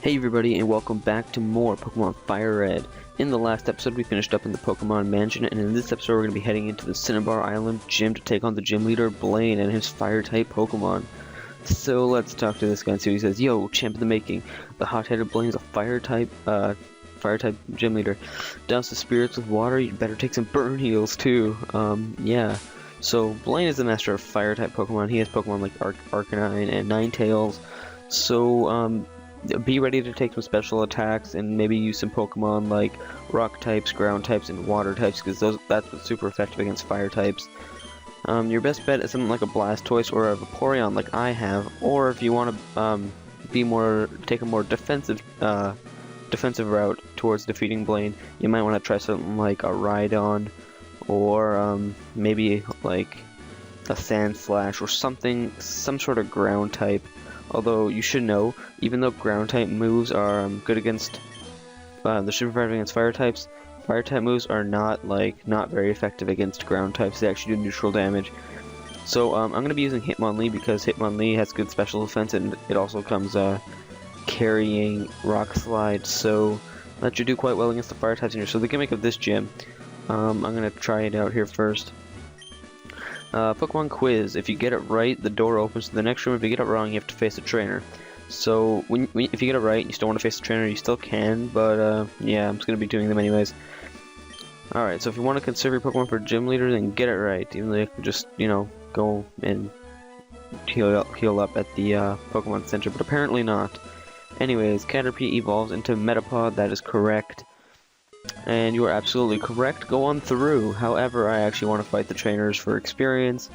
Hey everybody, and welcome back to more Pokemon Fire Red. In the last episode we finished up in the Pokemon Mansion, and in this episode we're going to be heading into the Cinnabar Island gym to take on the gym leader Blaine and his fire-type Pokemon. So let's talk to this guy and see what he says. Yo, champ in the making. The hot-headed Blaine is a fire-type gym leader. Douse the spirits with water, you'd better take some burn heals too. Yeah. So Blaine is the master of fire-type Pokemon. He has Pokemon like Arcanine and Ninetales. So, be ready to take some special attacks and maybe use some Pokemon like rock types, ground types, and water types, because that's what's super effective against fire types. Your best bet is something like a Blastoise or a Vaporeon like I have, or if you want to take a more defensive route towards defeating Blaine, you might want to try something like a Rhydon, or maybe like a Sandslash or some sort of ground type. Although you should know, even though ground type moves are good against, they're super effective against fire types, fire type moves are not very effective against ground types. They actually do neutral damage. So I'm going to be using Hitmonlee because Hitmonlee has good special defense, and it also comes carrying Rock Slide, so that should do quite well against the fire types in here. So the gimmick of this gym, I'm going to try it out here first. Pokemon Quiz. If you get it right, the door opens to the next room. If you get it wrong, you have to face a trainer. So, if you get it right and you still want to face the trainer, you still can, but yeah, I'm just going to be doing them anyways. Alright, so if you want to conserve your Pokemon for gym leader, then get it right. Even though you can just, go and heal up at the Pokemon Center, but apparently not. Anyways, Caterpie evolves into Metapod, that is correct. And you are absolutely correct, go on through. However, I actually want to fight the trainers for experience,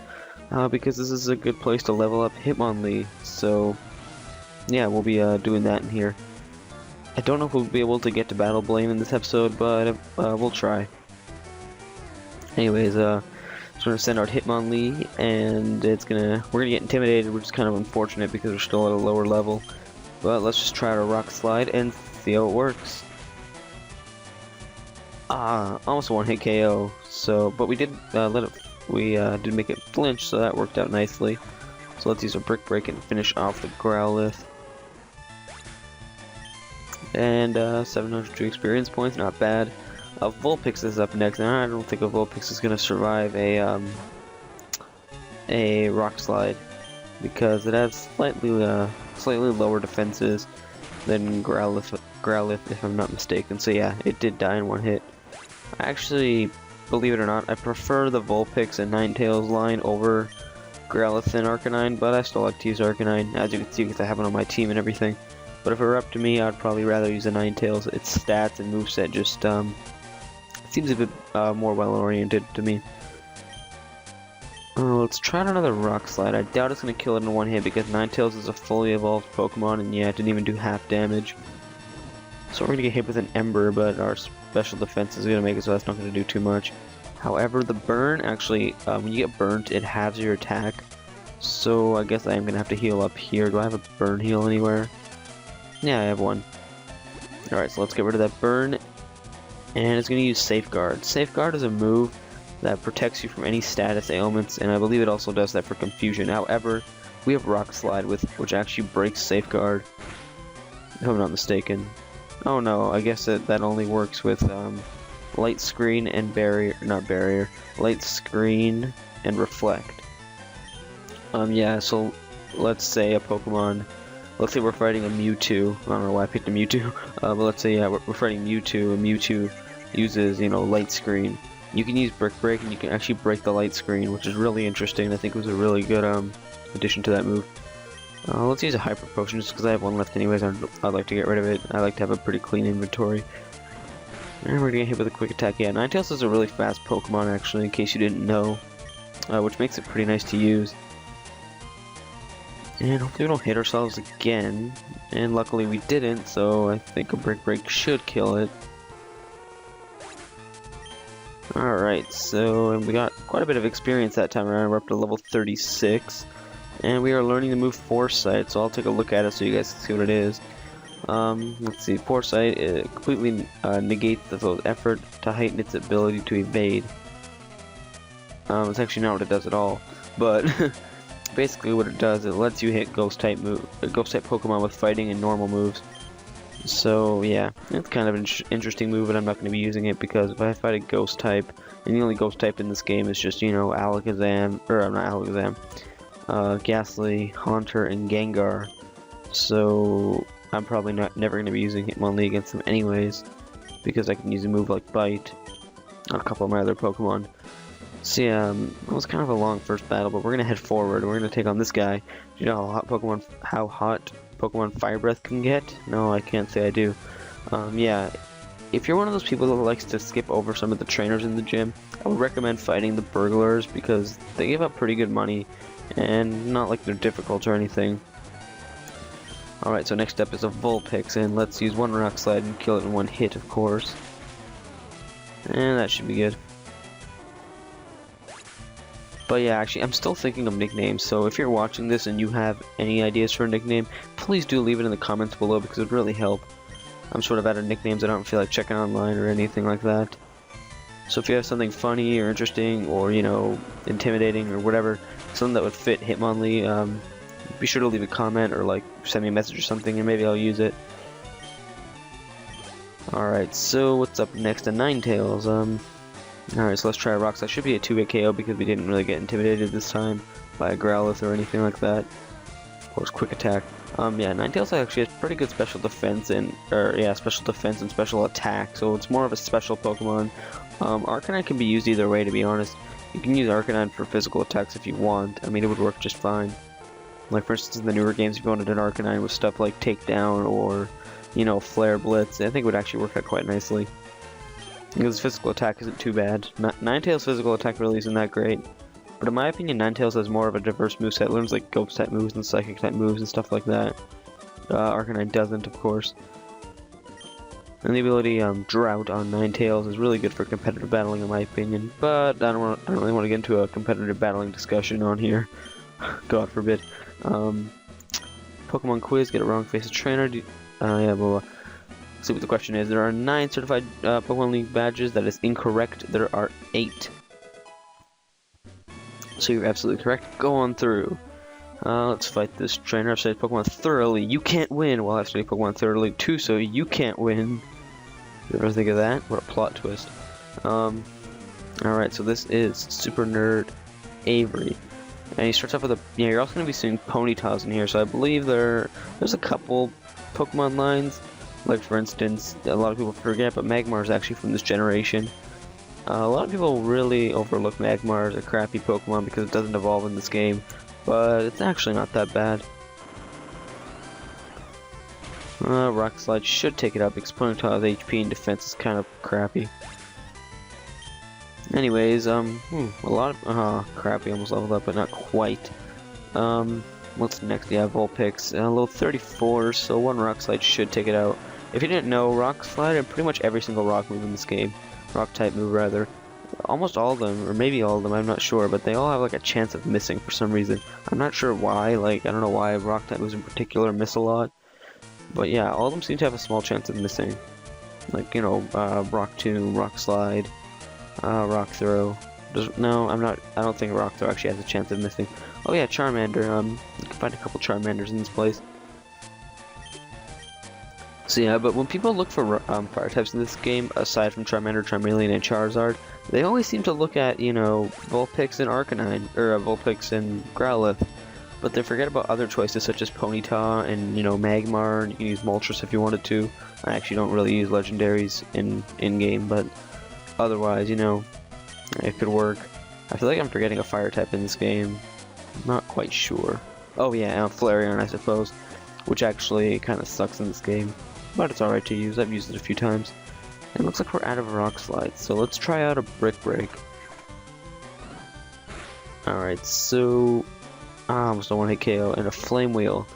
because this is a good place to level up Hitmonlee. So, yeah, we'll be doing that in here. I don't know if we'll be able to get to Battle Blaine in this episode, but we'll try. Anyways, just going to send out Hitmonlee, and we're gonna get intimidated, which is kind of unfortunate because we're still at a lower level. But let's just try out a Rock Slide and see how it works. Almost a one-hit KO. So, but we did did make it flinch, so that worked out nicely. So let's use a Brick Break and finish off the Growlithe. And 702 experience points, not bad. Vulpix is up next, and I don't think a Vulpix is gonna survive a Rock Slide because it has slightly lower defenses than Growlithe, if I'm not mistaken. So yeah, it did die in one hit. Actually, believe it or not, I prefer the Vulpix and Ninetales line over Growlithe and Arcanine, but I still like to use Arcanine, as you can see, because I have it on my team and everything. But if it were up to me, I'd probably rather use a Ninetales. Its stats and moveset just seems a bit more well-oriented to me. Let's try out another Rock Slide. I doubt it's going to kill it in one hit because Ninetales is a fully evolved Pokemon, and yeah, it didn't even do half damage. So we're going to get hit with an Ember, but our special defense is going to make it so that's not going to do too much. However, the burn, actually, when you get burnt, it halves your attack. So I guess I am going to have to heal up here. Do I have a burn heal anywhere? Yeah, I have one. Alright, so let's get rid of that burn. And it's going to use Safeguard. Safeguard is a move that protects you from any status ailments, and I believe it also does that for confusion. However, we have Rock Slide, which actually breaks Safeguard, if I'm not mistaken. Oh no, I guess that only works with Light Screen and Light Screen and Reflect. Yeah, so let's say let's say we're fighting a Mewtwo. I don't know why I picked a Mewtwo, but let's say, yeah, we're fighting Mewtwo, and Mewtwo uses, Light Screen. You can use Brick Break, and you can actually break the Light Screen, which is really interesting. I think it was a really good addition to that move. Let's use a Hyper Potion just because I have one left anyways. I'd like to get rid of it. I like to have a pretty clean inventory. And we're gonna get hit with a Quick Attack. Yeah, Ninetales is a really fast Pokemon, actually, in case you didn't know, which makes it pretty nice to use. And hopefully we don't hit ourselves again. And luckily we didn't, so I think a Brick Break should kill it. Alright, so we got quite a bit of experience that time around. We're up to level 36. And we are learning the move Foresight, so I'll take a look at it so you guys can see what it is. Let's see, Foresight, it completely negates the effort to heighten its ability to evade. It's actually not what it does at all, but basically what it does, it lets you hit ghost type Pokemon with fighting and normal moves. So yeah, it's kind of an interesting move, but I'm not going to be using it because if I fight a ghost type, and the only ghost type in this game is just, you know, Alakazam, or not Alakazam, Ghastly, Haunter, and Gengar. So I'm probably never going to be using Hitmonlee against them anyways, because I can use a move like Bite on a couple of my other Pokemon. So yeah, it was kind of a long first battle, but we're going to head forward, and we're going to take on this guy. You know how hot Pokemon Fire Breath can get? No, I can't say I do. Yeah, if you're one of those people that likes to skip over some of the trainers in the gym, I would recommend fighting the burglars because they give up pretty good money, and not like they're difficult or anything. Alright, so next up is a Vulpix, and let's use one Rock Slide and kill it in one hit, of course. And that should be good. But yeah, actually, I'm still thinking of nicknames, so if you're watching this and you have any ideas for a nickname, please do leave it in the comments below because it would really help. I'm sort of out of nicknames, I don't feel like checking online or anything like that. So if you have something funny or interesting or, you know, intimidating or whatever, something that would fit Hitmonlee, be sure to leave a comment or like send me a message or something and maybe I'll use it. Alright, so what's up next? A Ninetales. Alright, so let's try a Rock Slide. Should be a 2-hit KO because we didn't really get intimidated this time by a Growlithe or anything like that. Of course, Quick Attack. Yeah, Ninetales actually has pretty good special defense and, special defense and special attack, so it's more of a special Pokemon. Arcanine can be used either way, to be honest. You can use Arcanine for physical attacks if you want. I mean, it would work just fine. Like, for instance, in the newer games, if you wanted an Arcanine with stuff like Takedown or, you know, Flare Blitz, I think it would actually work out quite nicely. Because physical attack isn't too bad. Ninetales' physical attack really isn't that great. But in my opinion, Ninetales has more of a diverse moveset. It learns like Ghost type moves and Psychic type moves and stuff like that. Arcanine doesn't, of course. And the ability Drought on Ninetales is really good for competitive battling in my opinion. But I don't really want to get into a competitive battling discussion on here. God forbid. Pokemon quiz, get it wrong, face a trainer. Yeah, blah, blah. See what the question is. There are 9 certified Pokemon League badges. That is incorrect. There are 8. So you're absolutely correct. Go on through. Let's fight this trainer. I've studied Pokemon thoroughly. You can't win. Well, I've studied Pokemon thoroughly too, so you can't win. You ever think of that? What a plot twist. Alright, so this is Super Nerd Avery. And he starts off with a... Yeah, you're also going to be seeing Ponytas in here, so I believe there's a couple Pokemon lines. Like, for instance, a lot of people forget, but Magmar is actually from this generation. A lot of people really overlook Magmar as a crappy Pokemon because it doesn't evolve in this game, but it's actually not that bad. Rock Slide should take it out because Ponyta's HP and defense is kind of crappy. Anyways, a lot of, crappy, almost leveled up, but not quite. What's next? Yeah, Vulpix, a level 34, so one Rock Slide should take it out. If you didn't know, Rock Slide and pretty much every single rock move in this game, rock type move rather, almost all of them, or maybe all of them, I'm not sure, but they all have like a chance of missing for some reason. I'm not sure why, like, I don't know why rock type moves in particular miss a lot. But yeah, all of them seem to have a small chance of missing. Like, you know, Rock Tomb, Rock Slide, Rock Throw. No, I don't think Rock Throw actually has a chance of missing. Oh yeah, Charmander, you can find a couple Charmanders in this place. So yeah, but when people look for fire types in this game, aside from Charmander, Charmeleon, and Charizard, they always seem to look at, you know, Vulpix and Arcanine, or Vulpix and Growlithe. But they forget about other choices such as Ponyta and, you know, Magmar, and you can use Moltres if you wanted to. I actually don't really use legendaries in-game, but otherwise, you know, it could work. I feel like I'm forgetting a fire type in this game. I'm not quite sure. Oh yeah, Flareon, I suppose, which actually kind of sucks in this game. But it's alright to use, I've used it a few times. It looks like we're out of Rock Slide, so let's try out a Brick Break. Alright, so... almost a one-hit KO and a Flame Wheel.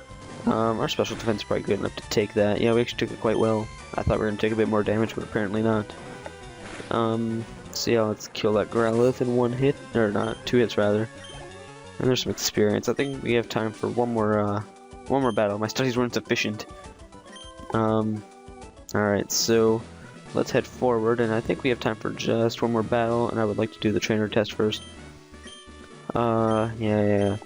Our special defense is probably good enough to take that. Yeah, we actually took it quite well. I thought we were going to take a bit more damage, but apparently not. So yeah, let's kill that Growlithe in one hit, or not, 2 hits rather. And there's some experience. I think we have time for one more battle. My studies weren't sufficient. Alright, so let's head forward, and I think we have time for just one more battle, and I would like to do the trainer test first. Yeah.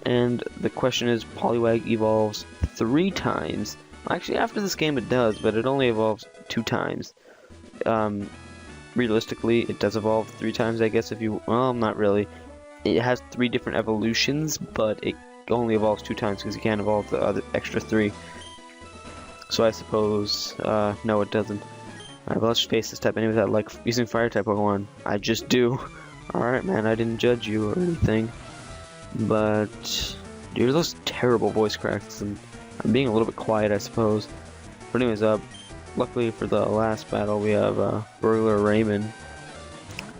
And the question is, Poliwag evolves 3 times Actually, after this game it does, but it only evolves 2 times. Realistically, it does evolve 3 times, I guess, if you... Well, not really. It has 3 different evolutions, but it only evolves 2 times because you can't evolve the other extra 3. So I suppose, no, it doesn't. Alright, but let's face this type anyways. I like using fire type Pokemon. I just do. Alright, man, I didn't judge you or anything. But, dude, those terrible voice cracks, and I'm being a little bit quiet, I suppose. But anyways, luckily for the last battle, we have Burglar Raymond.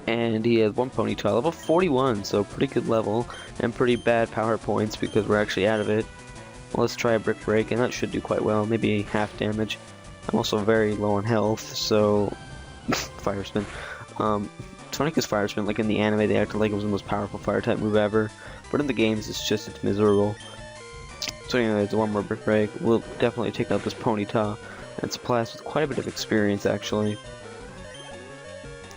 And he has 1 Ponytail, level 41, so pretty good level, and pretty bad power points because we're actually out of it. Well, let's try a Brick Break, and that should do quite well, maybe half damage. I'm also very low on health, so... Fire Spin. It's funny because Fire Spin, like in the anime, they acted like it was the most powerful fire-type move ever, but in the games, it's miserable. So anyways, 1 more Brick Break. We'll definitely take out this Ponyta, and supply us with quite a bit of experience, actually.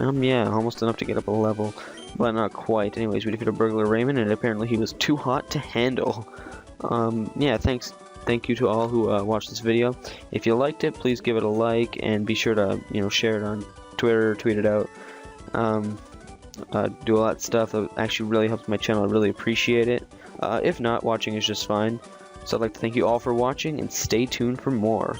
Yeah, almost enough to get up a level, but not quite. Anyways, we defeated Burglar Raymond, and apparently he was too hot to handle. Yeah, thank you to all who watched this video. If you liked it, please give it a like, and be sure to, share it on Twitter, tweet it out. Do a lot of stuff that actually really helps my channel. I really appreciate it. If not, watching is just fine. So I'd like to thank you all for watching, and stay tuned for more.